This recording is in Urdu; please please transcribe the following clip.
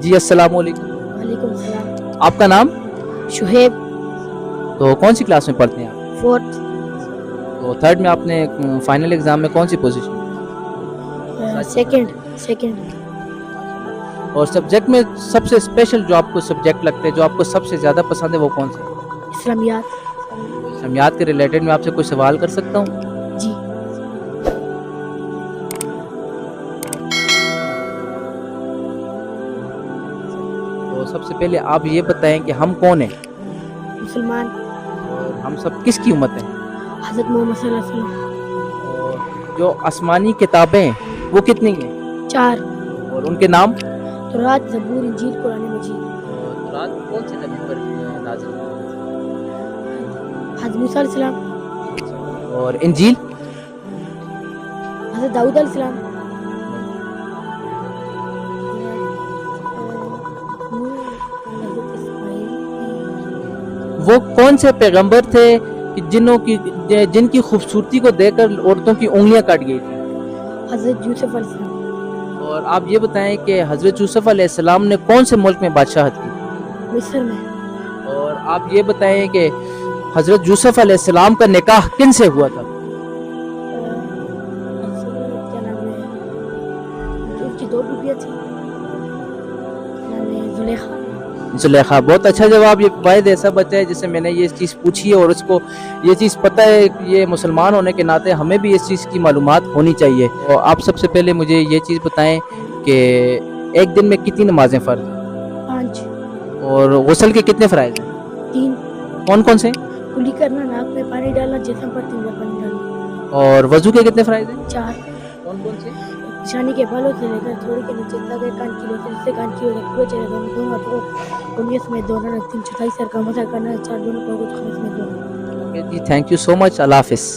جی السلام علیکم. وعلیکم السلام. آپ کا نام؟ شہیب. تو کون سی کلاس میں پڑھتے ہیں آپ؟ 4th. تو تھرڈ میں آپ نے فائنل ایگزام میں کون سی پوزیشن؟ سیکنڈ. اور سبجیکٹ میں سب سے اسپیشل جو آپ کو سبجیکٹ لگتے ہیں, جو آپ کو سب سے زیادہ پسند ہے, وہ کون سے؟ اسلامیات. اسلامیات کے ریلیٹڈ میں آپ سے کوئی سوال کر سکتا ہوں؟ جی. تو سب سے پہلے آپ یہ بتائیں کہ ہم کون ہیں مسلمان. اور ہم سب کس کی امت ہیں؟ حضرت محمد صلی اللہ علیہ وسلم. اور جو آسمانی کتابیں ہیں وہ کتنی ہیں؟ 4. اور ان کے نام؟ تورات, زبور, انجیل, قرآن مجید. اور رات کون سے نبی پر نازل ہوئی؟ حضرت موسیٰ علیہ السلام. اور انجیل؟ حضرت داؤد علیہ السلام. وہ کون سے پیغمبر تھے کہ جن کی خوبصورتی کو دیکھ کر عورتوں کی انگلیاں کٹ گئی تھی؟ حضرت یوسف علیہ السلام. اور آپ یہ بتائیں کہ حضرت یوسف علیہ السلام نے کون سے ملک میں بادشاہت کی؟ مصر میں. اور آپ یہ بتائیں کہ حضرت یوسف علیہ السلام کا نکاح کن سے ہوا تھا؟ کیا نام ہے, ان کی 2 بیویاں تھیں. نام ہے زلیخا. زلیخا. بہت اچھا جواب. یہ واحد ایسا بچہ ہے جس سے میں نے یہ چیز پوچھی ہے اور اس کو یہ چیز پتہ ہے. یہ مسلمان ہونے کے ناطے ہمیں بھی اس چیز کی معلومات ہونی چاہیے. اور آپ سب سے پہلے مجھے یہ چیز بتائیں کہ ایک دن میں کتنی نمازیں فرض ہیں؟ 5. اور غسل کے کتنے فرائض ہیں؟ 3. کون کون سے؟ کلی کرنا, ناک میں پانی ڈالنا, جسم پر تین بار پانی ڈالنا. اور وضو کے کتنے فرائض ہیں؟ 4. کون کون سے؟ پیشانی کے بالوں سے لے کر تھوڑی کے نیچے تک کان کی روز سے کان کی روز پورے چہرے دونوں دونوں ہاتھوں کو انگلیوں میں دھونا. 3 چوتھائی سر کا مسح کرنا. 4 دونوں پاؤں کو خالص میں دھونا. جی تھینک یو سو مچ. اللہ حافظ.